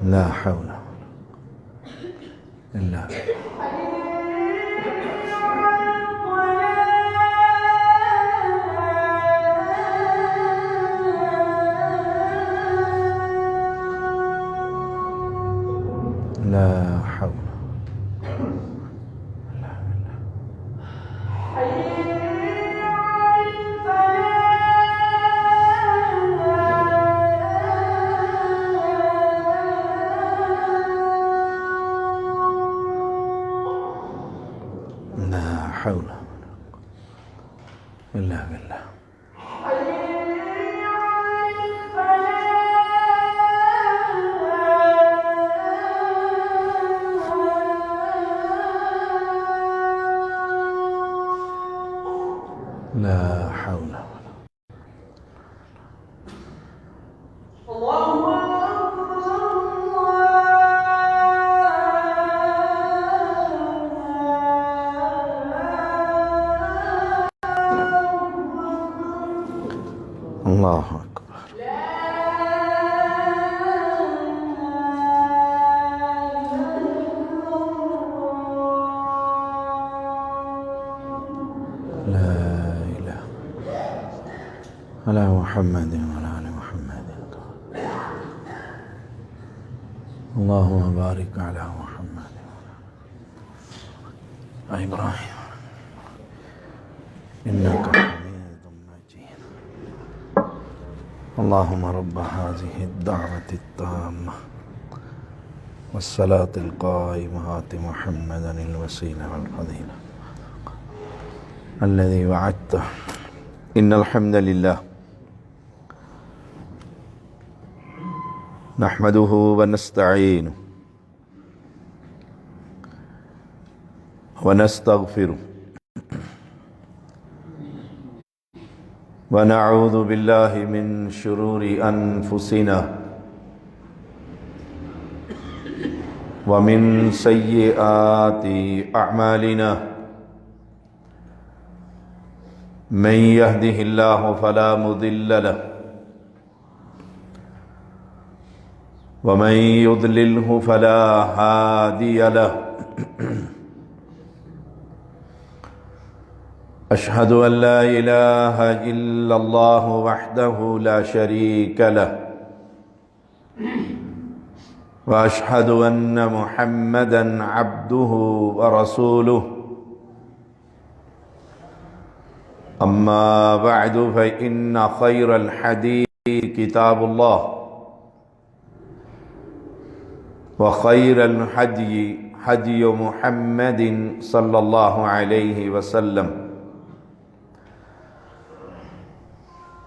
لا حول إلا بالله. لا حول حول إلا بالله. لا حول. الله أكبر. لا إله على محمد وعلى آل محمد. اللهم بارك على محمد وعلى إبراهيم إنك حميد مجيد. اللهم رب هذه الدعوة التامة والصلاة القائمة آت محمدا الوسيلة والفضيلة الذي وعدته. إن الحمد لله نحمده ونستعينه ونستغفره ونعوذ بالله من شرور أنفسنا ومن سيئات أعمالنا. من يهده الله فلا مضل له ومن يضلله فلا هادي له. أشهد أن لا إله إلا الله وحده لا شريك له وأشهد أن محمدا عبده ورسوله. أما بعد فإن خير الحديث كتاب الله وخير الهدي هدي محمد صلى الله عليه وسلم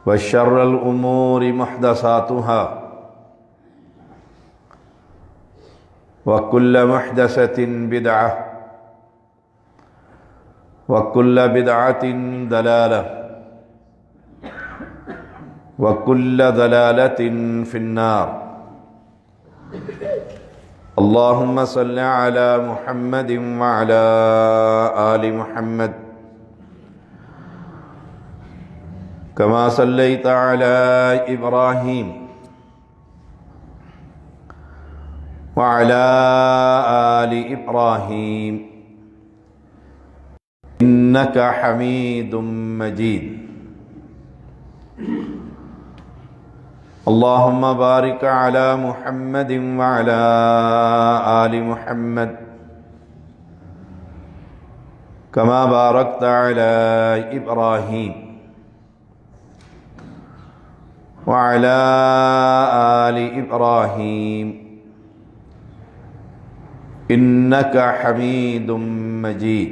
وشر الأمور محدثاتها وكل محدثة بدعة وكل بدعة ضلالة وكل ضلالة في النار. اللهم صل على محمد وعلى آل محمد كما صليت على إبراهيم وعلى آل إبراهيم إنك حميد مجيد. اللهم بارك على محمد وعلى آل محمد كما باركت على إبراهيم وعلى آل إبراهيم إنك حميد مجيد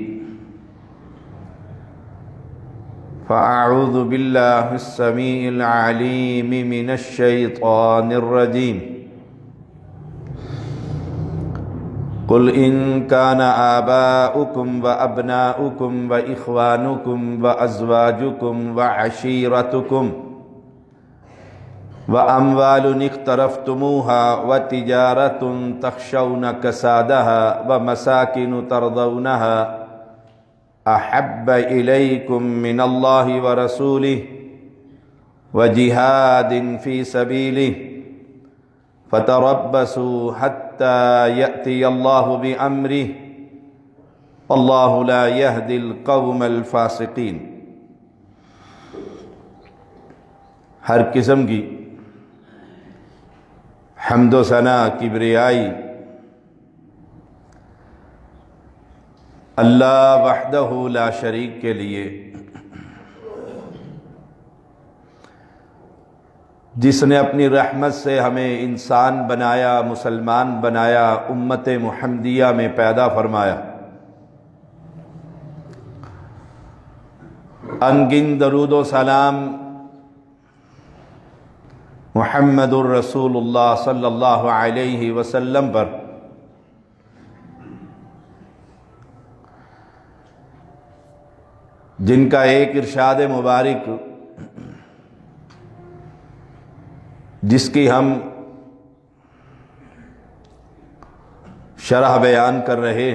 فأعوذ بالله السميع العليم من الشيطان الرجيم قل إن كان آباؤكم وأبناؤكم وإخوانكم وأزواجكم وعشيرتكم وأموال اقترفتموها وتجارة تخشون كسادها ومساكن ترضونها أحب إليكم من الله ورسوله وجهاد في سبيله فتربصوا حتى يأتي الله بأمره والله لا يهدي القوم الفاسقين۔ ہر قسم کی حمد و ثنا کبریائی اللہ وحدہ لا شریک کے لیے، جس نے اپنی رحمت سے ہمیں انسان بنایا، مسلمان بنایا، امت محمدیہ میں پیدا فرمایا۔ انگن درود و سلام محمد الرسول اللہ صلی اللہ علیہ وسلم پر، جن کا ایک ارشاد مبارک جس کی ہم شرح بیان کر رہے،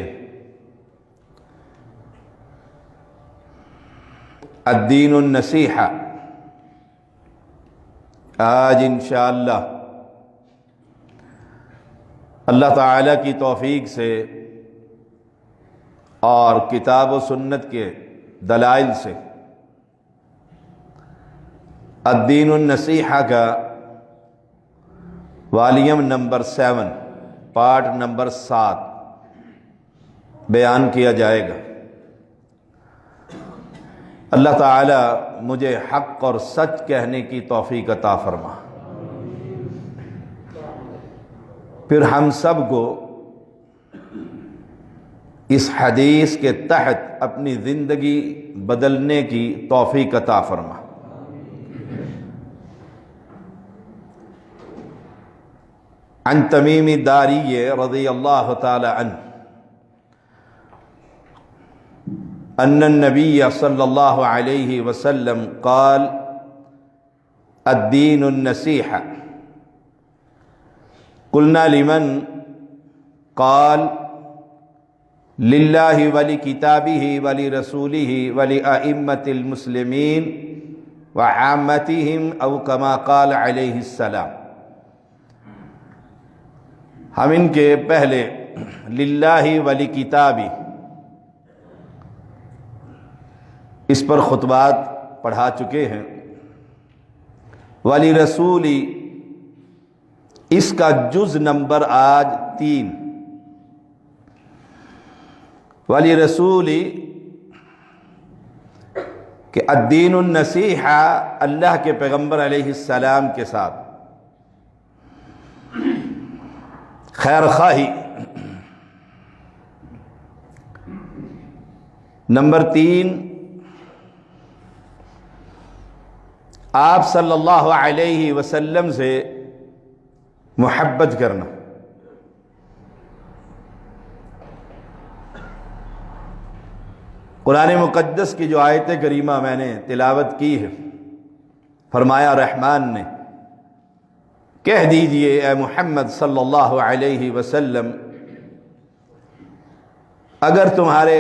الدین النصیحہ، آج انشاءاللہ اللہ تعالی کی توفیق سے اور کتاب و سنت کے دلائل سے الدین النصیحہ کا والیوم نمبر 7 پارٹ نمبر 7 بیان کیا جائے گا۔ اللہ تعالی مجھے حق اور سچ کہنے کی توفیق عطا فرما، پھر ہم سب کو اس حدیث کے تحت اپنی زندگی بدلنے کی توفیق عطا فرما۔ عن تمیم الداری رضی اللہ تعالی عنہ ان النبی صلی اللہ علیہ وسلم قال الدین النصیحہ قلنا لمن قال للہ ولکتابہ ولرسولہ ولأئمة المسلمین وعامتہم او کما قال علیہ السلام۔ ہم ان کے پہلے للہ ولکتابہ اس پر خطبات پڑھا چکے ہیں، ولی رسولی اس کا جز نمبر آج 3، ولی رسولی کہ الدین النصیحہ اللہ کے پیغمبر علیہ السلام کے ساتھ خیر خواہی، نمبر 3 آپ صلی اللہ علیہ وسلم سے محبت کرنا۔ قرآن مقدس کی جو آیت کریمہ میں نے تلاوت کی ہے، فرمایا رحمان نے کہہ دیجئے اے محمد صلی اللہ علیہ وسلم، اگر تمہارے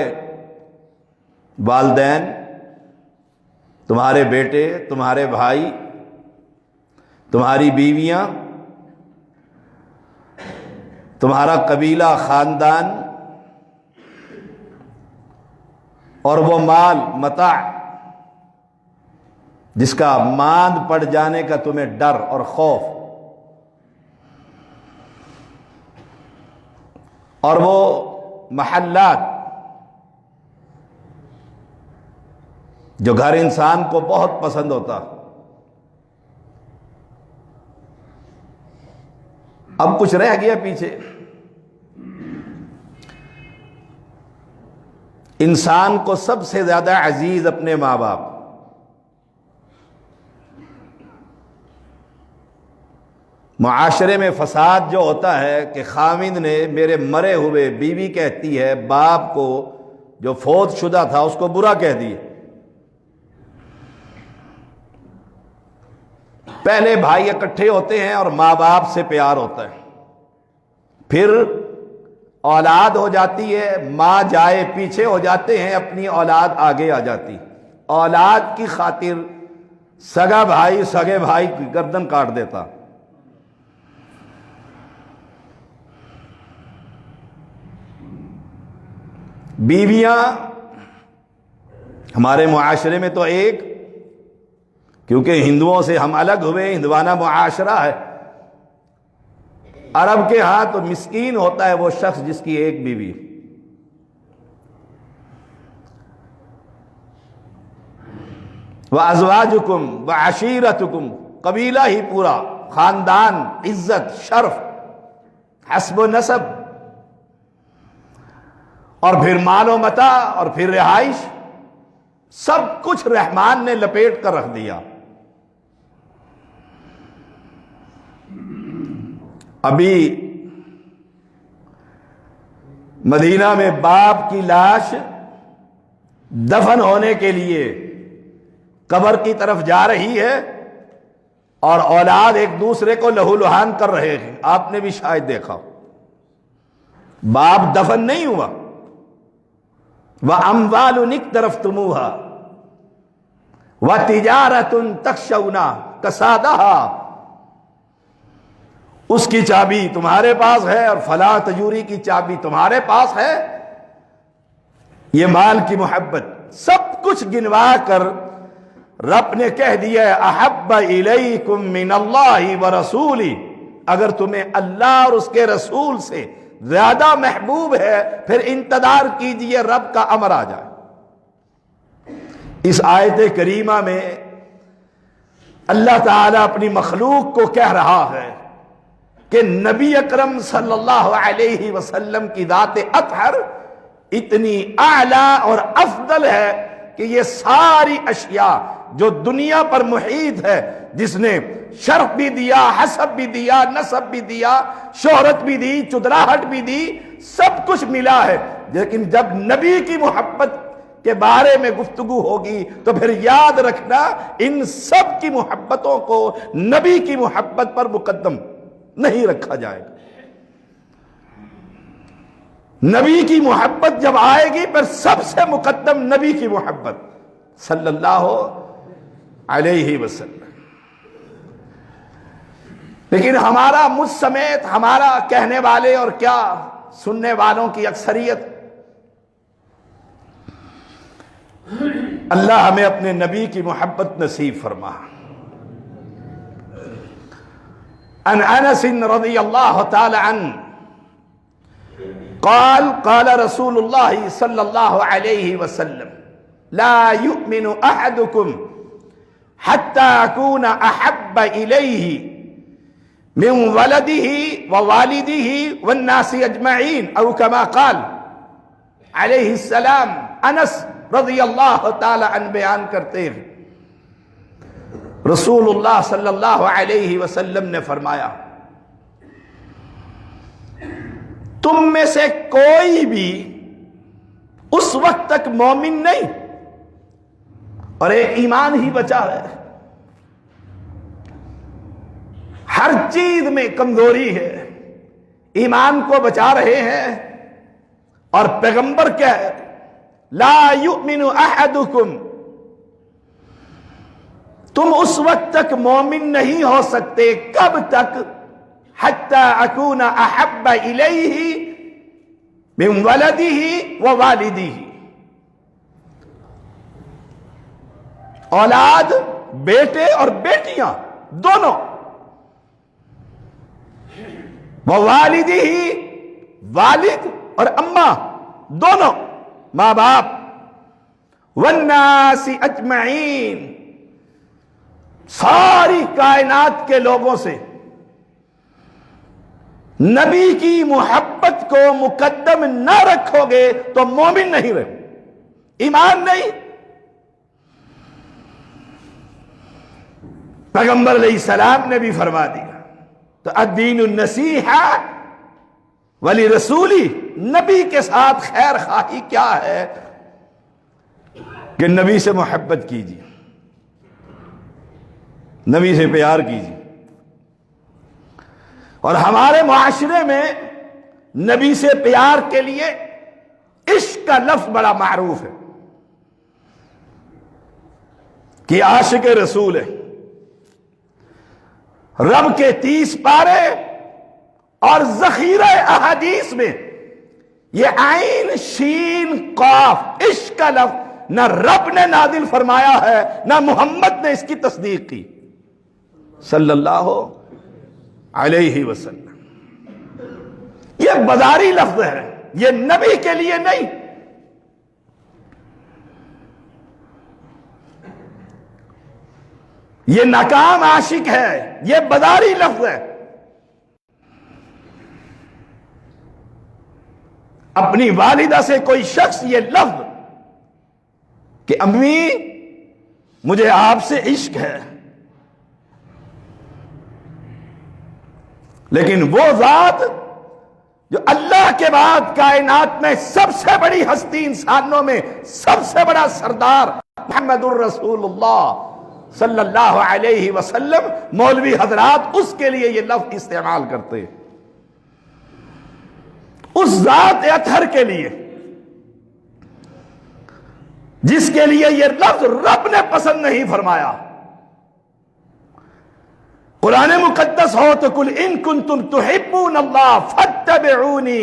والدین، تمہارے بیٹے، تمہارے بھائی، تمہاری بیویاں، تمہارا قبیلہ، خاندان اور وہ مال متاع جس کا ماند پڑ جانے کا تمہیں ڈر اور خوف، اور وہ محلات جو گھر انسان کو بہت پسند ہوتا، اب کچھ رہ گیا پیچھے۔ انسان کو سب سے زیادہ عزیز اپنے ماں باپ، معاشرے میں فساد جو ہوتا ہے کہ خاوند نے میرے مرے ہوئے، بیوی کہتی ہے باپ کو جو فوت شدہ تھا اس کو برا کہہ دی۔ پہلے بھائی اکٹھے ہوتے ہیں اور ماں باپ سے پیار ہوتا ہے، پھر اولاد ہو جاتی ہے، ماں جائے پیچھے ہو جاتے ہیں، اپنی اولاد آگے آ جاتی، اولاد کی خاطر سگا بھائی سگے بھائی کی گردن کاٹ دیتا۔ بیویاں ہمارے معاشرے میں تو ایک، کیونکہ ہندوؤں سے ہم الگ ہوئے، ہندوانہ معاشرہ ہے، عرب کے ہاں تو مسکین ہوتا ہے وہ شخص جس کی ایک بیوی۔ وَأَزْوَاجُكُمْ وَعَشِيرَتُكُمْ، قبیلہ ہی پورا، خاندان، عزت، شرف، حسب و نسب، اور پھر مال و متاع، اور پھر رہائش، سب کچھ رحمان نے لپیٹ کر رکھ دیا۔ ابھی مدینہ میں باپ کی لاش دفن ہونے کے لیے قبر کی طرف جا رہی ہے اور اولاد ایک دوسرے کو لہو لہان کر رہے ہیں، آپ نے بھی شاید دیکھا۔ باپ دفن نہیں ہوا، وَأَمْوَالٌ اقْتَرَفْتُمُوهَا وَتِجَارَةٌ تَخْشَوْنَ كَسَادَهَا، اس کی چابی تمہارے پاس ہے اور فلاں تجوری کی چابی تمہارے پاس ہے، یہ مال کی محبت، سب کچھ گنوا کر رب نے کہہ دیا احب الیکم من اللہ ورسولہ، اگر تمہیں اللہ اور اس کے رسول سے زیادہ محبوب ہے پھر انتظار کیجئے رب کا امر آ جائے۔ اس آیت کریمہ میں اللہ تعالیٰ اپنی مخلوق کو کہہ رہا ہے کہ نبی اکرم صلی اللہ علیہ وسلم کی ذات اطہر اتنی اعلیٰ اور افضل ہے کہ یہ ساری اشیاء جو دنیا پر محیط ہے، جس نے شرف بھی دیا، حسب بھی دیا، نسب بھی دیا، شہرت بھی دی، چدراہٹ بھی دی، سب کچھ ملا ہے، لیکن جب نبی کی محبت کے بارے میں گفتگو ہوگی تو پھر یاد رکھنا ان سب کی محبتوں کو نبی کی محبت پر مقدم نہیں رکھا جائے گا۔ نبی کی محبت جب آئے گی پھر سب سے مقدم نبی کی محبت صلی اللہ علیہ وسلم۔ لیکن ہمارا مجھ سمیت ہمارا کہنے والے اور کیا سننے والوں کی اکثریت، اللہ ہمیں اپنے نبی کی محبت نصیب فرما۔ عن انس رضی اللہ تعالی عنہ قال قال رسول اللہ صلی اللہ علیہ وسلم لا يؤمن احدكم حتى اكون احب الیہ من ولده ووالده والناس اجمعین، او كما قال علیہ السلام۔ انس رضی اللہ تعالی عنہ بیان کرتے ہیں رسول اللہ صلی اللہ علیہ وسلم نے فرمایا تم میں سے کوئی بھی اس وقت تک مومن نہیں، اور ایک ایمان ہی بچا ہے، ہر چیز میں کمزوری ہے، ایمان کو بچا رہے ہیں، اور پیغمبر کیا ہے لا یؤمن احدکم، تم اس وقت تک مومن نہیں ہو سکتے، کب تک؟ حتی اکون احب الیہ من ولدہ ووالدہ، اولاد، بیٹے اور بیٹیاں دونوں، ووالدہ، والد اور اماں دونوں، ماں باپ، والناس اجمعین، ساری کائنات کے لوگوں سے نبی کی محبت کو مقدم نہ رکھو گے تو مومن نہیں رہو، ایمان نہیں۔ پیغمبر علیہ السلام نے بھی فرما دیا، تو الدین النصیحہ ولی رسولی، نبی کے ساتھ خیر خواہی کیا ہے کہ نبی سے محبت کیجیے، نبی سے پیار کیجیے۔ اور ہمارے معاشرے میں نبی سے پیار کے لیے عشق کا لفظ بڑا معروف ہے کہ عاشق رسول ہے، رب کے 30 پارے اور ذخیرہ احادیث میں یہ عین شین قاف عشق کا لفظ نہ رب نے نازل فرمایا ہے نہ محمد نے اس کی تصدیق کی صلی اللہ علیہ وسلم۔ یہ بازاری لفظ ہے، یہ نبی کے لیے نہیں۔ یہ ناکام عاشق ہے، یہ بازاری لفظ ہے۔ اپنی والدہ سے کوئی شخص یہ لفظ کہ امی مجھے آپ سے عشق ہے، لیکن وہ ذات جو اللہ کے بعد کائنات میں سب سے بڑی ہستی، انسانوں میں سب سے بڑا سردار محمد الرسول اللہ صلی اللہ علیہ وسلم، مولوی حضرات اس کے لیے یہ لفظ استعمال کرتے ہیں، اس ذات اطہر کے لیے جس کے لیے یہ لفظ رب نے پسند نہیں فرمایا۔ قرآن مقدس ہو تو قل ان کنتم تحبون اللہ فاتبعونی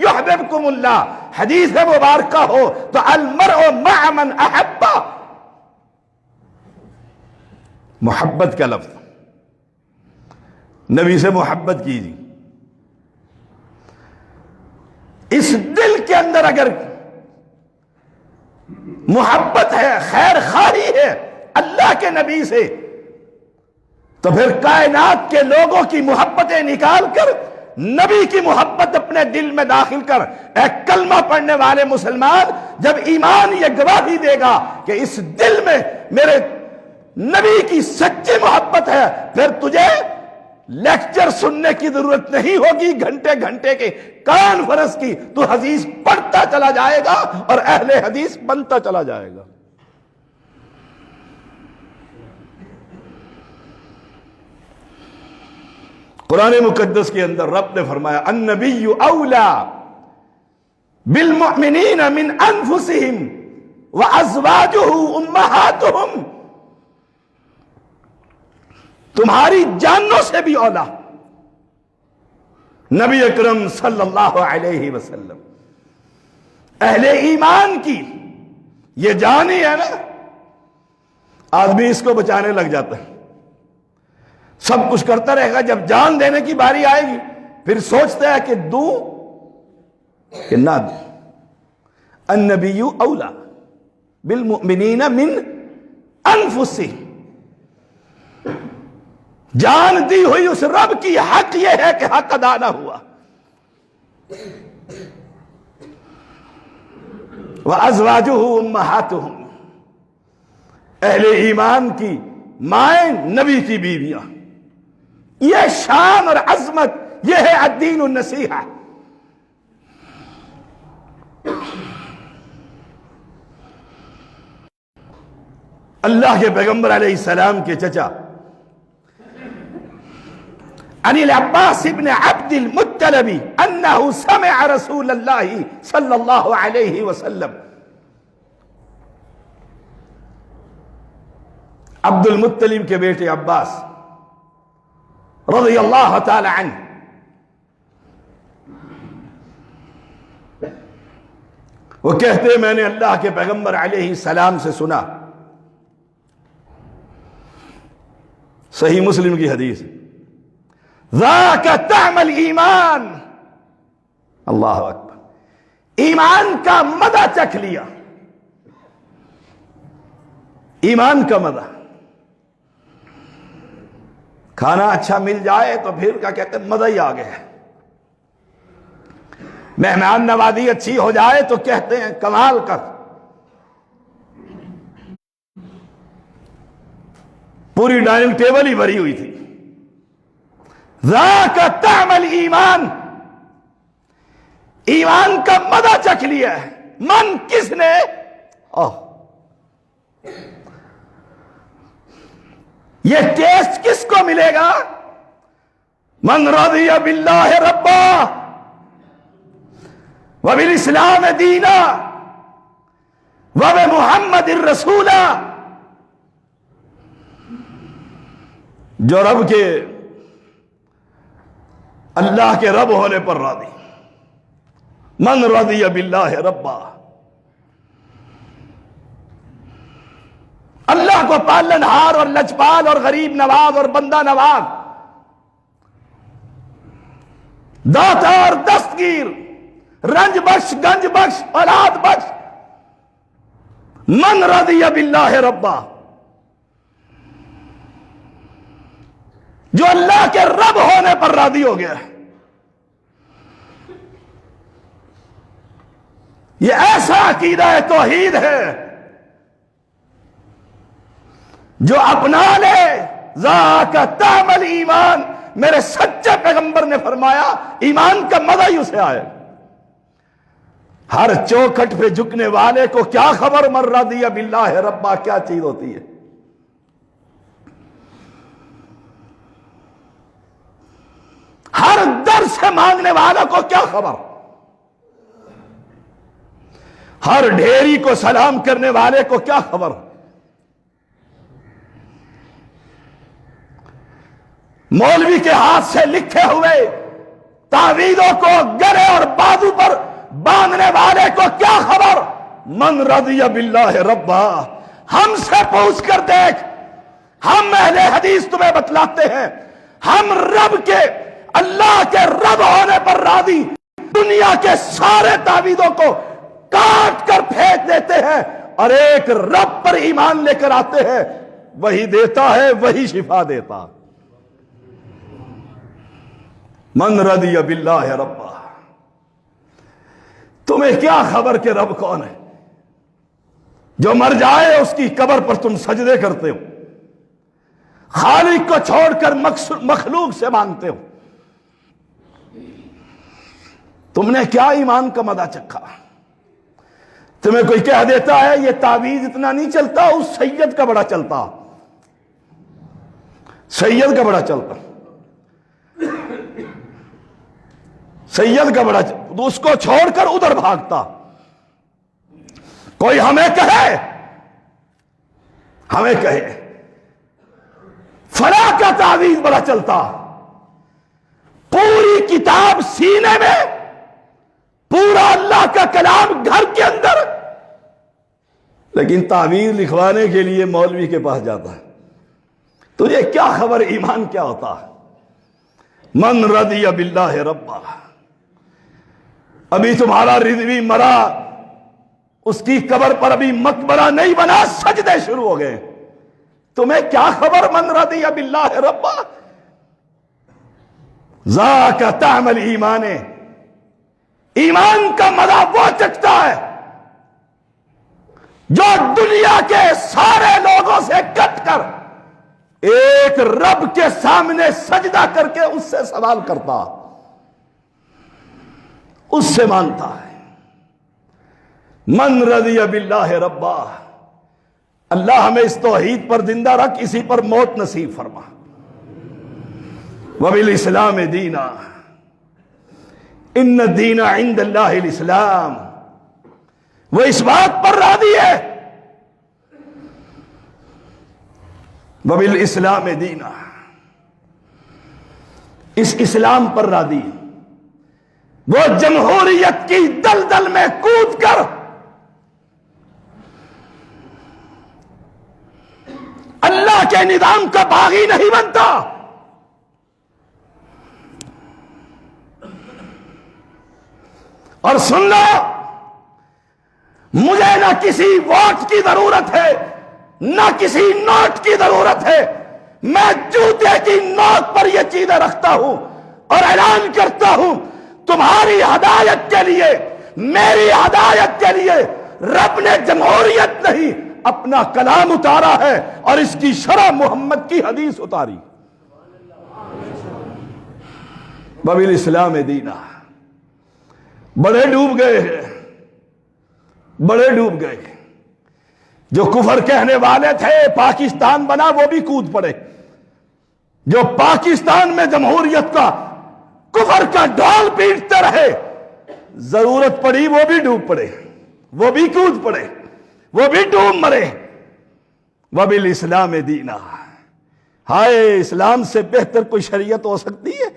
یحببکم اللہ، حدیث مبارکہ ہو تو المرء مع من احب، محبت کا لفظ، نبی سے محبت کیجیے۔ اس دل کے اندر اگر محبت ہے، خیر خواہی ہے اللہ کے نبی سے، تو پھر کائنات کے لوگوں کی محبتیں نکال کر نبی کی محبت اپنے دل میں داخل کر، ایک کلمہ پڑھنے والے مسلمان جب ایمان یہ گواہی دے گا کہ اس دل میں میرے نبی کی سچی محبت ہے، پھر تجھے لیکچر سننے کی ضرورت نہیں ہوگی، گھنٹے گھنٹے کے کانفرنس کی، تو حدیث پڑھتا چلا جائے گا اور اہل حدیث بنتا چلا جائے گا۔ قرآن مقدس کے اندر رب نے فرمایا النبی اولا بالمؤمنین من انفسہم وازواجہ امہاتہم، تمہاری جانوں سے بھی اولا نبی اکرم صلی اللہ علیہ وسلم۔ اہل ایمان کی یہ جان ہی ہے نا، آدمی اس کو بچانے لگ جاتا ہے، سب کچھ کرتا رہے گا، جب جان دینے کی باری آئے گی پھر سوچتا ہے کہ دوں کہ نہ دوں۔ النبی اولا بالمؤمنین من انفسہم، جان دی ہوئی اس رب کی حق یہ ہے کہ حق ادا نہ ہوا۔ وَأَزْوَاجُهُ أُمَّهَاتُهُمْ، اہل ایمان کی مائیں نبی کی بیویاں، یہ شان اور عظمت، یہ ہے الدین النصیحہ۔ اللہ کے پیغمبر علیہ السلام کے چچا عن العباس ابن عبد المطلب انه سمع رسول اللہ صلی اللہ علیہ وسلم، عبد المطلب کے بیٹے عباس رضی اللہ تعالی عنہ، وہ کہتے میں نے اللہ کے پیغمبر علیہ السلام سے سنا، صحیح مسلم کی حدیث، ذاک طعم الایمان، اللہ اکبر، ایمان کا مزہ چکھ لیا، ایمان کا مزہ، کھانا اچھا مل جائے تو پھر کیا کہتے ہیں، مزہ ہی آ گیا۔ مہمان نوازی اچھی ہو جائے تو کہتے ہیں کمال کا۔ پوری ڈائننگ ٹیبل ہی بھری ہوئی تھی۔ ذاک طعم الایمان، ایمان کا مزہ چکھ لیا ہے۔ من کس نے؟ یہ ٹیسٹ کس کو ملے گا؟ من رضی باللہ ربا وبالاسلام دینا وبمحمد الرسولا، جو رب کے، اللہ کے رب ہونے پر راضی۔ من رضی باللہ ربا، اللہ کو پالنہار اور لجپال اور غریب نواز اور بندہ نواز، داتا اور دستگیر، رنج بخش گنج بخش اولاد بخش، من رضی باللہ ربا، جو اللہ کے رب ہونے پر راضی ہو گیا ہے۔ یہ ایسا عقیدہ توحید ہے جو اپنا لے ذاک طعم الایمان۔ میرے سچے پیغمبر نے فرمایا ایمان کا مزہ ہی اسے آئے۔ ہر چوکھٹ پہ جھکنے والے کو کیا خبر من رضی باللہ ربا کیا چیز ہوتی ہے۔ ہر در سے مانگنے والوں کو کیا خبر، ہر ڈھیری کو سلام کرنے والے کو کیا خبر۔ مولوی کے ہاتھ سے لکھے ہوئے تعویذوں کو گرے اور بازو پر باندھنے والے کو کیا خبر۔ من رضی باللہ ربا، ہم سے پوچھ کر دیکھ، ہم اہل حدیث تمہیں بتلاتے ہیں، ہم رب کے، اللہ کے رب ہونے پر راضی، دنیا کے سارے تعویذوں کو کاٹ کر پھینک دیتے ہیں اور ایک رب پر ایمان لے کر آتے ہیں، وہی دیتا ہے، وہی شفا دیتا۔ من رضی باللہ ربا، تمہیں کیا خبر کہ رب کون ہے؟ جو مر جائے اس کی قبر پر تم سجدے کرتے ہو، خالق کو چھوڑ کر مخلوق سے مانگتے ہو۔ تم نے کیا ایمان کا مزہ چکھا؟ تمہیں کوئی کہہ دیتا ہے یہ تعویذ اتنا نہیں چلتا، اس سید کا بڑا چلتا، سید کا بڑا چلتا، سید کا بڑا چلتا، اس کو چھوڑ کر ادھر بھاگتا۔ کوئی ہمیں کہے فلاں کا تعویذ بڑا چلتا، پوری کتاب سینے میں، پورا اللہ کا کلام گھر کے اندر، لیکن تعویذ لکھوانے کے لیے مولوی کے پاس جاتا ہے۔ تجھے کیا خبر ایمان کیا ہوتا ہے؟ من رضی باللہ ربا، ابھی تمہارا رضوی مرا، اس کی قبر پر ابھی مقبرہ نہیں بنا، سجدے شروع ہو گئے، تمہیں کیا خبر؟ من رضی باللہ ربا، ذاک طعم الایمان، ایمان کا مزہ وہ چکھتا ہے جو دنیا کے سارے لوگوں سے کٹ کر ایک رب کے سامنے سجدہ کر کے اس سے سوال کرتا، اس سے مانتا ہے۔ من رضی باللہ ربا، اللہ ہمیں اس توحید پر زندہ رکھ، اسی پر موت نصیب فرما۔ وبالاسلام دینا، ان الدین عند اللہ الاسلام، وہ اس بات پر راضی ہے، وبالاسلام دینا، اس اسلام پر راضی ہے۔ وہ جمہوریت کی دلدل میں کود کر اللہ کے نظام کا باغی نہیں بنتا، اور سن لو، مجھے نہ کسی ووٹ کی ضرورت ہے، نہ کسی نوٹ کی ضرورت ہے. میں جوتے کی نوک پر یہ چیزیں رکھتا ہوں اور اعلان کرتا ہوں تمہاری ہدایت کے لیے، میری ہدایت کے لیے رب نے جمہوریت نہیں اپنا کلام اتارا ہے اور اس کی شرح محمد کی حدیث اتاری. وبالاسلام دینا. بڑے ڈوب گئے ہیں، بڑے ڈوب گئے. جو کفر کہنے والے تھے پاکستان بنا وہ بھی کود پڑے. جو پاکستان میں جمہوریت کا کفر کا ڈھول پیٹتے رہے، ضرورت پڑی وہ بھی ڈوب پڑے، وہ بھی کود پڑے، وہ بھی ڈوب مرے. وبالاسلام دینا. ہائے، اسلام سے بہتر کوئی شریعت ہو سکتی ہے؟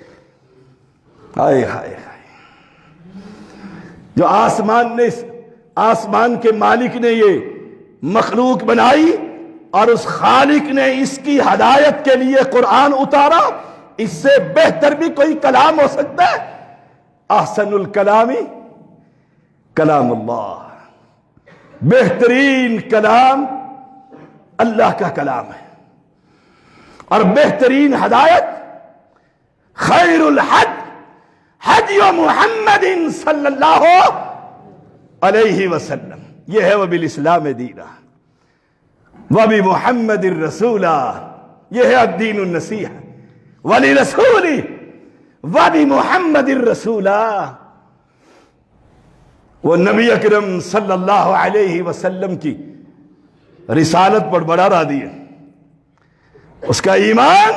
ہائے ہائے ہائے. جو آسمان کے مالک نے یہ مخلوق بنائی اور اس خالق نے اس کی ہدایت کے لیے قرآن اتارا، اس سے بہتر بھی کوئی کلام ہو سکتا ہے؟ احسن الکلام کلام اللہ. بہترین کلام اللہ کا کلام ہے، اور بہترین ہدایت خیر الحد حدی محمد صلی اللہ علیہ وسلم. یہ ہے وبالاسلام دینا وبمحمد الرسولہ. یہ ہے الدین النصیحہ ولرسولی وبمحمد الرسولہ. وہ نبی اکرم صلی اللہ علیہ وسلم کی رسالت پر بڑا راضی ہے. اس کا ایمان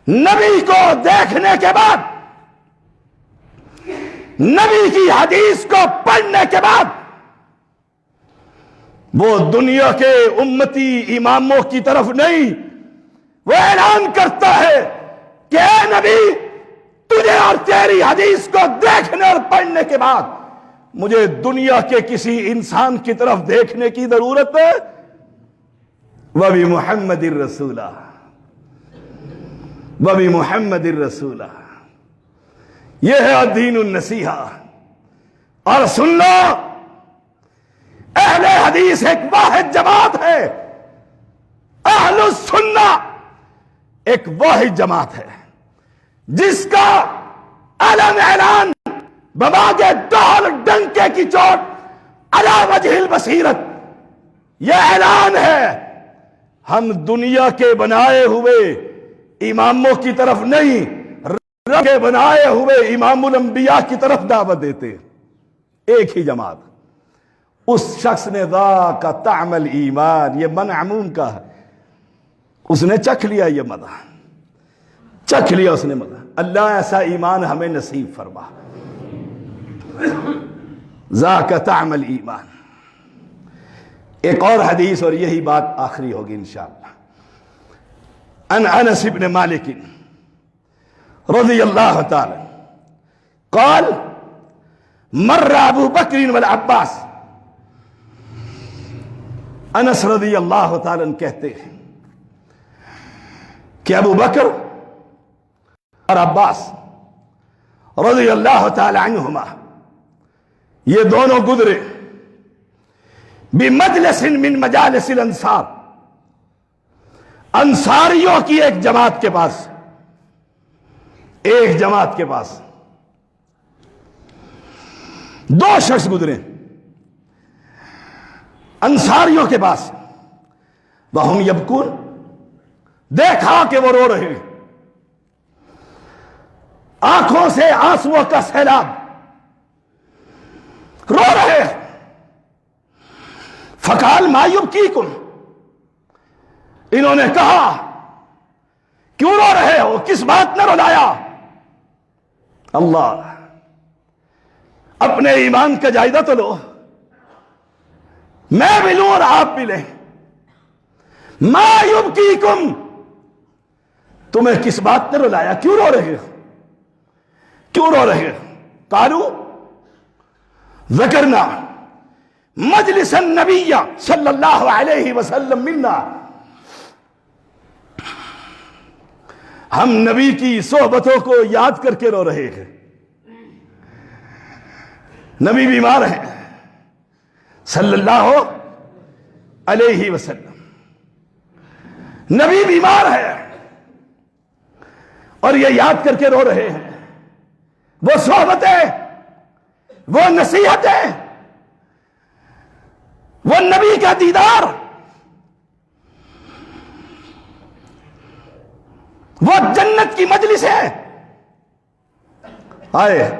نبی کو دیکھنے کے بعد، نبی کی حدیث کو پڑھنے کے بعد، وہ دنیا کے امتی اماموں کی طرف نہیں، وہ اعلان کرتا ہے کہ اے نبی، تجھے اور تیری حدیث کو دیکھنے اور پڑھنے کے بعد مجھے دنیا کے کسی انسان کی طرف دیکھنے کی ضرورت ہے. وبمحمد الرسولہ وبمحمد الرسولہ. یہ ہے الدین النصیحہ. اور سن لو، اہل حدیث ایک واحد جماعت ہے، اہل السنہ ایک واحد جماعت ہے جس کا علم اعلان بباغ ڈول ڈنکے کی چوٹ علی وجہ البصیرت یہ اعلان ہے، ہم دنیا کے بنائے ہوئے اماموں کی طرف نہیں، رب کے بنائے ہوئے امام الانبیاء کی طرف دعوت دیتے. ایک ہی جماعت. اس شخص نے ذاق طعم الایمان، یہ من عموم کا ہے، اس نے چکھ لیا یہ مزہ، چکھ لیا اس نے مزہ. اللہ ایسا ایمان ہمیں نصیب فرما. ذاق طعم الایمان. ایک اور حدیث، اور یہی بات آخری ہوگی انشاءاللہ. ان انس بن مالک رضی اللہ تعالی قال مر ابو بکر والعباس. انس رضی اللہ تعالی کہتے ہیں کہ ابو بکر اور عباس رضی اللہ تعالی عنہما یہ دونوں گزرے بمجلس من مجالس الانصار، انصاریوں کی ایک جماعت کے پاس، ایک جماعت کے پاس دو شخص گزرے انصاریوں کے پاس. وہم یبکون، دیکھا کہ وہ رو رہے ہیں، آنکھوں سے آنسوؤں کا سیلاب، رو رہے ہیں. فقال ما یبکیکم، انہوں نے کہا کیوں رو رہے ہو، کس بات نے رلایا؟ اللہ، اپنے ایمان کا جائزہ تو لو، میں بھی لوں اور آپ بھی لیں. ما یبکیکم، تمہیں کس بات نے رلایا، کیوں رو رہے ہو، کیوں رو رہے ہو؟ قالو ذکرنا مجلس النبی صلی اللہ علیہ وسلم منا، ہم نبی کی صحبتوں کو یاد کر کے رو رہے ہیں. نبی بیمار ہیں صلی اللہ علیہ وسلم. نبی بیمار ہے اور یہ یاد کر کے رو رہے ہیں. وہ صحبتیں، وہ نصیحتیں، وہ نبی کا دیدار، وہ جنت کی مجلس ہے. آئے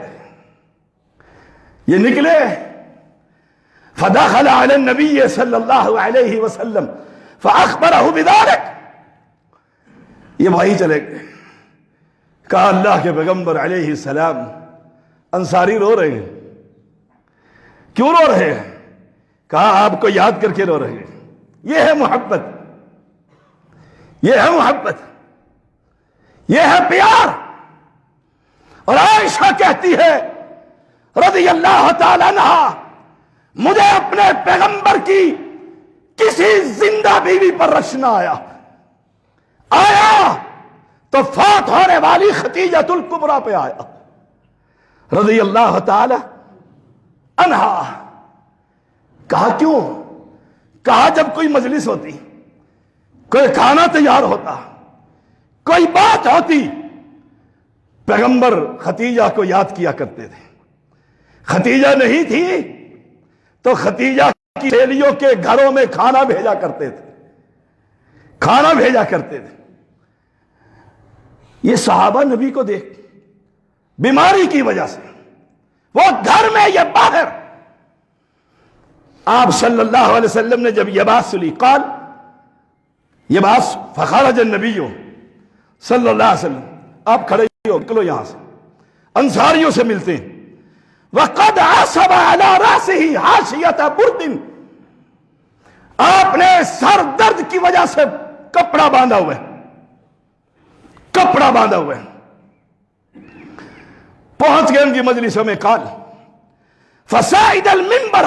یہ نکلے. فدخل علی النبی صلی اللہ علیہ وسلم فاخبرہ بذلک. یہ وہی چلے گئے. کہا اللہ کے پیغمبر علیہ السلام انصاری رو رہے ہیں. کیوں رو رہے ہیں؟ کہا آپ کو یاد کر کے رو رہے ہیں. یہ ہے محبت، یہ ہے محبت، یہ ہے پیار. اور عائشہ کہتی ہے رضی اللہ تعالی عنہا، مجھے اپنے پیغمبر کی کسی زندہ بیوی پر رشک نہ آیا تو فوت ہونے والی ختیجۃ الکبریٰ پہ آیا رضی اللہ تعالی عنہا. کہا کیوں؟ کہا جب کوئی مجلس ہوتی، کوئی کھانا تیار ہوتا، کوئی بات ہوتی، پیغمبر ختیجہ کو یاد کیا کرتے تھے. ختیجہ نہیں تھی تو ختیجہ کی سہیلیوں کے گھروں میں کھانا بھیجا کرتے تھے، کھانا بھیجا کرتے تھے. یہ صحابہ نبی کو دیکھ بیماری کی وجہ سے وہ گھر میں یہ باہر. آپ صلی اللہ علیہ وسلم نے جب یہ بات سنی، قال یہ بات، فخرج النبی صلی اللہ علیہ وسلم، آپ کھڑے ہو، نکلو یہاں سے، انصاریوں سے ملتے ہیں. وَقَدْ عَصَبَ عَلَى رَأْسِهِ حَاشِيَةَ بُرْدٍ، آپ نے سر درد کی وجہ سے کپڑا باندھا ہوا ہے، کپڑا باندھا ہوا ہے. پہنچ گئے ان کی مجلسوں میں. قال فَصَعِدَ الْمِنْبَرَ،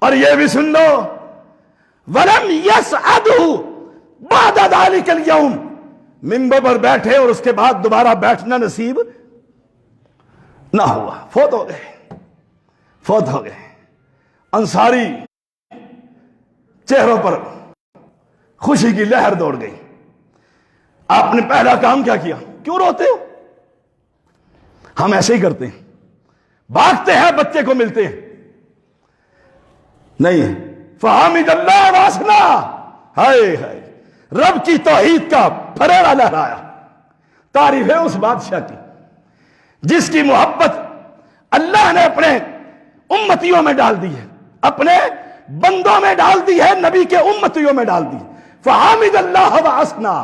اور یہ بھی سن لو، وَلَمْ يَسْعَدْهُ بَعْدَ ذَلِكَ الْيَوْمِ، منبر پر بیٹھے اور اس کے بعد دوبارہ بیٹھنا نصیب نہ ہوا. فوت ہو گئے، فوت ہو گئے. انصاری چہروں پر خوشی کی لہر دوڑ گئی. آپ نے پہلا کام کیا کیا؟ کیوں روتے ہو؟ ہم ایسے ہی کرتے ہیں، بھاگتے ہیں بچے کو ملتے ہیں. نہیں، فحامد اللہ واسنا، ہائے ہائے، رب کی توحید کا پھریڑا لہرایا. تعریف ہے اس بادشاہ کی جس کی محبت اللہ نے اپنے امتیوں میں ڈال دی ہے، اپنے بندوں میں ڈال دی ہے، نبی کے امتیوں میں ڈال دی. فحامد اللہ واسنا،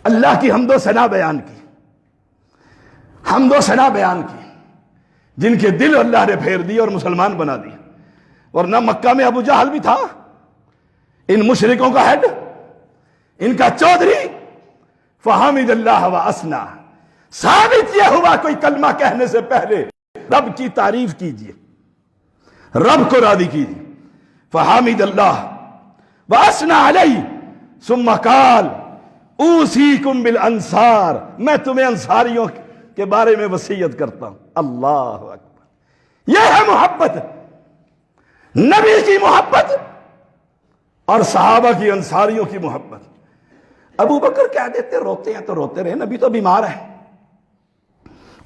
اللہ کی حمد و ثنا بیان کی، حمد و ثنا بیان کی، جن کے دل اللہ نے پھیر دی اور مسلمان بنا دی. ورنہ مکہ میں ابو جہل بھی تھا، ان مشرکوں کا ہیڈ، ان کا چودھری. فحامد اللہ واسنا، ثابت یہ ہوا کوئی کلمہ کہنے سے پہلے رب کی تعریف کیجئے، رب کو راضی کیجئے. فحامد اللہ واسنا علیہ ثم قال اوصیکم بالانصار، میں تمہیں انصاریوں کے بارے میں وصیت کرتا ہوں. اللہ اکبر. یہ ہے محبت، نبی کی محبت اور صحابہ کی، انصاریوں کی محبت. ابو بکر کہہ دیتے روتے ہیں تو روتے رہے، نبی تو بیمار ہے،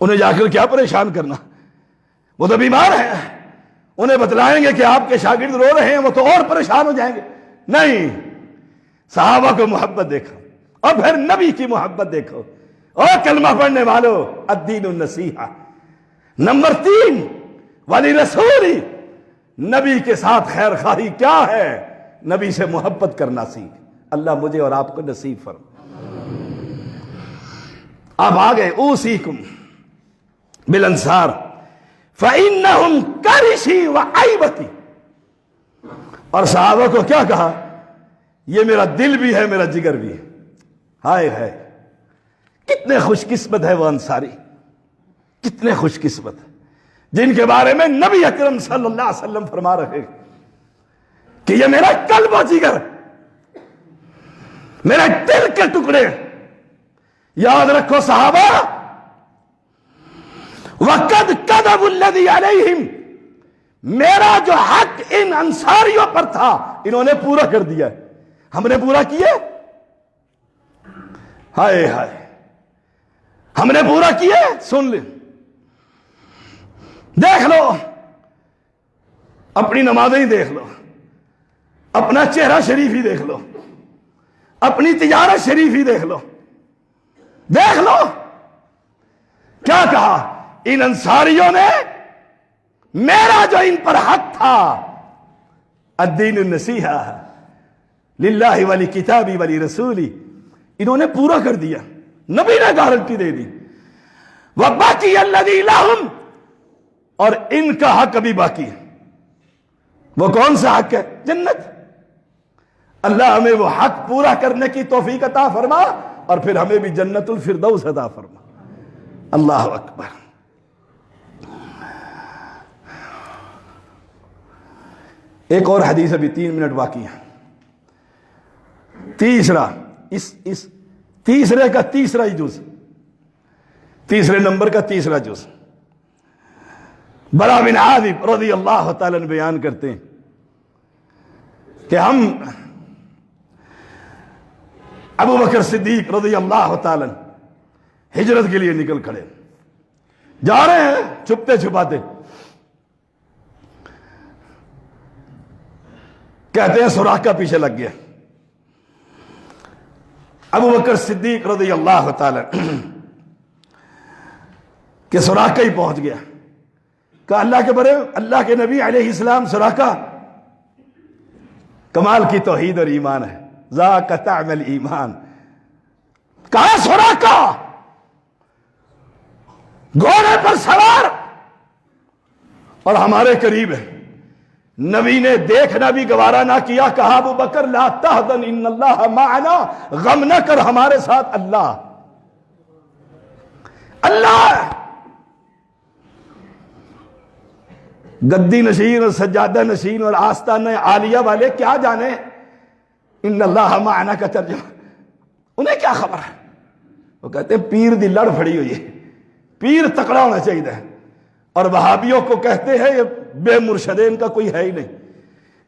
انہیں جا کر کیا پریشان کرنا، وہ تو بیمار ہیں. انہیں بتلائیں گے کہ آپ کے شاگرد رو رہے ہیں، وہ تو اور پریشان ہو جائیں گے. نہیں، صحابہ کو محبت دیکھو اور پھر نبی کی محبت دیکھو. اور کلمہ پڑھنے والوں، الدین النصیحہ. نمبر 3، ولی رسولی، نبی کے ساتھ خیر خواہی کیا ہے؟ نبی سے محبت کرنا سیکھ. اللہ مجھے اور آپ کو نصیب فرمائے. اب آگئے اوصیکم بالانصار فإنہم کرشی وعیبتی. اور صحابہ کو کیا کہا؟ یہ میرا دل بھی ہے، میرا جگر بھی ہے. ہائے ہائے، کتنے خوش قسمت ہے وہ انصاری، کتنے خوش قسمت جن کے بارے میں نبی اکرم صلی اللہ علیہ وسلم فرما رہے کہ یہ میرا قلب و جگر، میرے دل کے ٹکڑے. یاد رکھو صحابہ، وَقَدْ كَذَبُوا الَّذِي عَلَيْهِمْ میرا جو حق ان انصاریوں پر تھا انہوں نے پورا کر دیا ہے. ہم نے پورا کیا؟ ہائے ہائے، ہم نے پورا کیا؟ سن لیں، دیکھ لو، اپنی نمازیں ہی دیکھ لو، اپنا چہرہ شریف ہی دیکھ لو، اپنی تجارت شریف ہی دیکھ لو، دیکھ لو کیا کہا ان انصاریوں نے. میرا جو ان پر حق تھا، الدین النصیحہ للہ ولی کتابی ولی رسولی، انہوں نے پورا کر دیا. نبی نے گارنٹی دے دی. وَبَقِيَ الَّذِي لَهُمْ، اور ان کا حق ابھی باقی ہے. وہ کون سا حق ہے؟ جنت. اللہ ہمیں وہ حق پورا کرنے کی توفیق عطا فرما، اور پھر ہمیں بھی جنت الفردوس عطا فرما. اللہ اکبر. ایک اور حدیث، ابھی 3 منٹ باقی ہے. تیسرا، اس تیسرے کا تیسرا ہی جز، تیسرے نمبر کا تیسرا جز. برا بن عازب رضی اللہ تعالیٰ بیان کرتے ہیں کہ ہم ابو بکر صدیق رضی اللہ تعالیٰ ہجرت کے لیے نکل کھڑے، جا رہے ہیں چھپتے چھپاتے. کہتے ہیں سراقہ پیچھے لگ گیا. ابو بکر صدیق رضی اللہ تعالی کہ سراقہ ہی پہنچ گیا. کہا اللہ کے بڑے، اللہ کے نبی علیہ السلام، سراقہ کمال کی توحید اور ایمان ہے، ذاک طعم الایمان. کہا سراقہ گھوڑے پر سوار اور ہمارے قریب ہے. نبی نے دیکھنا بھی گوارا نہ کیا. کہا ابو بکر لا تحزن ان اللہ معنا، غم نہ کر، ہمارے ساتھ اللہ. اللہ گدی نشین اور سجادہ نشین اور آستانہ عالیہ والے کیا جانے ان اللہ معنا کا ترجمہ، انہیں کیا خبر ہے. وہ کہتے ہیں پیر دی لڑ پھڑی ہوئی ہے، پیر تکڑا ہونا چاہیے. اور وہابیوں کو کہتے ہیں یہ بے مرشدین کا کوئی ہے ہی نہیں.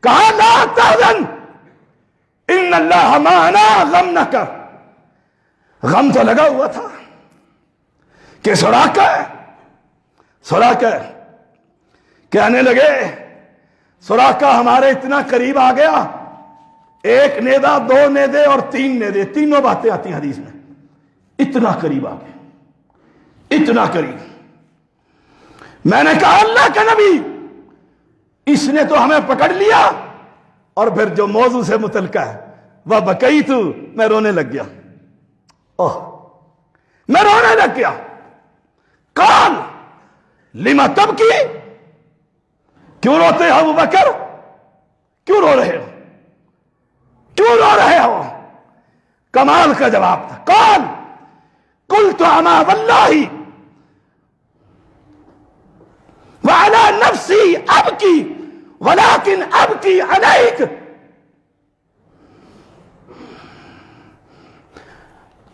کہا لا تحزن ان اللہ معنا، غم نہ کر. غم تو لگا ہوا تھا کہ سراقہ کہنے لگے، سراقہ ہمارے اتنا قریب آ گیا، 1 نیزہ 2 نیزے اور 3 نیزے، تینوں باتیں آتی ہیں حدیث میں. اتنا قریب آ گئے، اتنا قریب. میں نے کہا اللہ کا نبی، اس نے تو ہمیں پکڑ لیا. اور پھر جو موضوع سے متعلقہ ہے، وہ بکیت، میں رونے لگ گیا. میں رونے لگ گیا. قال لما تبکی، کیوں روتے ہو ابو بکر، کیوں رو رہے ہو، کیوں رو رہے ہو؟ کمال کا جواب تھا. قال قلت اما واللہ وعلى نفسی ابکی ولكن ابکی علیک.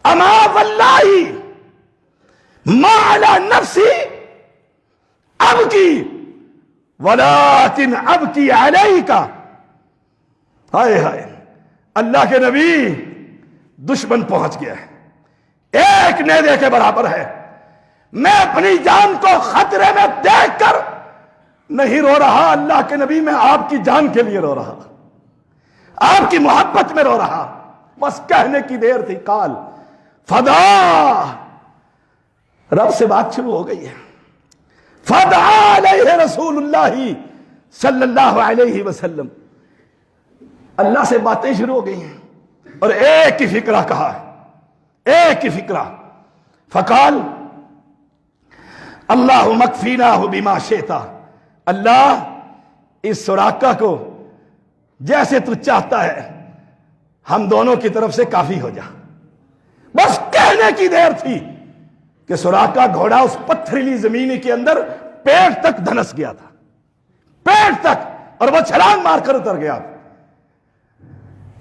اما واللہ ما على نفسی ابکی ولكن ابکی علیک. ہائے ہائے، اللہ کے نبی، دشمن پہنچ گیا ہے، 1 نیزے کے برابر ہے. میں اپنی جان کو خطرے میں دیکھ کر نہیں رو رہا اللہ کے نبی، میں آپ کی جان کے لیے رو رہا، آپ کی محبت میں رو رہا. بس کہنے کی دیر تھی. قال فدا، رب سے بات شروع ہو گئی ہے. فدعا علیہ رسول اللہ صلی اللہ علیہ وسلم، اللہ سے باتیں شروع ہو گئی ہیں. اور ایک ہی فکرہ کہا ہے، ایک ہی فکرہ. فقال اللہم اکفیناہ بما شئتا، اللہ اس سراقہ کو جیسے تو چاہتا ہے ہم دونوں کی طرف سے کافی ہو جا. بس کہنے کی دیر تھی کہ سراقہ گھوڑا اس پتھریلی زمین کے اندر پیٹ تک دھنس گیا تھا، پیٹ تک، اور وہ چھلانگ مار کر اتر گیا.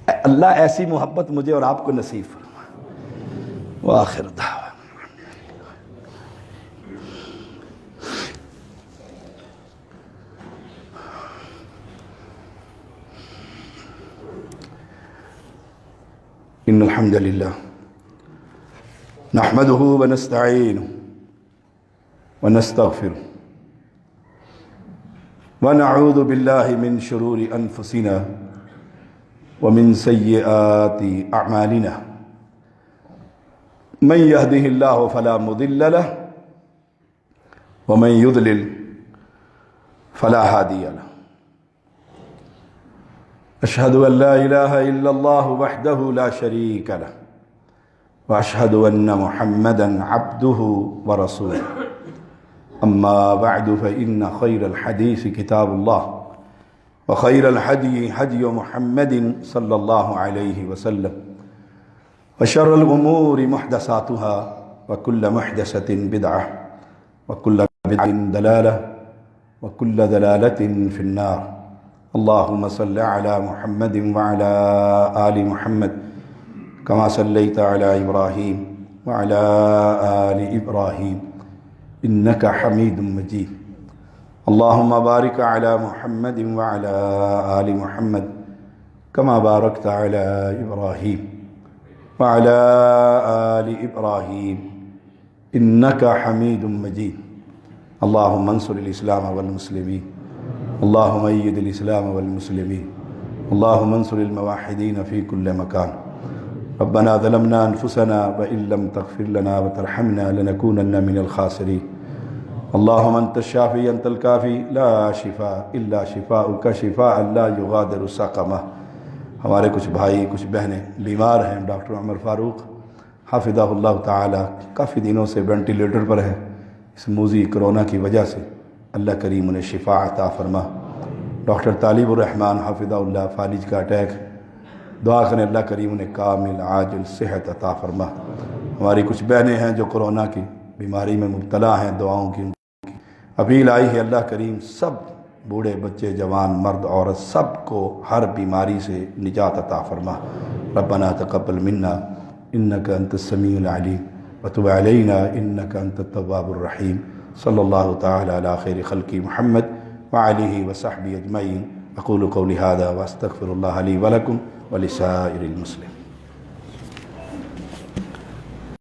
اللہ ایسی محبت مجھے اور آپ کو نصیب فرما. وآخر دعوانا إن الحمد لله نحمده ونستعينه ونستغفره ونعوذ بالله من شرور أنفسنا ومن سيئات أعمالنا من يهده الله فلا مضل له ومن يضلل فلا هادي له أشهد أن لا إله إلا الله وحده لا شريك له وأشهد أن محمدًا عبده ورسوله أما بعد فإن خير الحديث كتاب الله وخير الهدي هدي محمد صلى الله عليه وسلم وشر الأمور محدثاتها وكل محدثة بدعة وكل بدعة ضلالة وكل ضلالة في النار اللهم صل على محمد وعلى آل محمد كما صليت على إبراهيم وعلى آل إبراهيم إنك حميد مجيد اللهم بارك على محمد وعلى آل محمد كما باركت على إبراهيم وعلى آل إبراهيم إنك حميد مجيد اللهم انصر الإسلام والمسلمين اللهم أيد الإسلام والمسلمين اللهم انصر الموحدين في كل مكان ربنا ظلمنا أنفسنا وإن لم تغفر لنا وترحمنا لنكونن من الخاسرين اللهم أنت الشافي أنت الكافي لا شفاء إلا شفاؤك شفاء لا يغادر سقما ہمارے کچھ بھائی کچھ بہنیں بیمار ہیں ڈاکٹر عمر فاروق حافظہ اللہ تعالی کافی دنوں سے وینٹیلیٹر پر ہے اس موذی کرونا کی وجہ سے اللہ کریم انہیں شفا عطا فرما ڈاکٹر طالب الرحمن حافظہ اللہ فالج کا اٹیک دعا کریں اللہ کریم انہیں کامل عاجل صحت عطا فرما ہماری کچھ بہنیں ہیں جو کرونا کی بیماری میں مبتلا ہیں دعاؤں کی اپیل آئی ہے اللہ کریم سب بوڑھے بچے جوان مرد عورت سب کو ہر بیماری سے نجات عطا فرما ربنا تقبل منا انك انت السميع العليم وتب علينا انك انت التواب الرحيم صلى الله تعالى على خير خلق محمد وعليه وصحبه اجمعين اقول قولي هذا واستغفر الله لي ولكم ولسائر المسلمين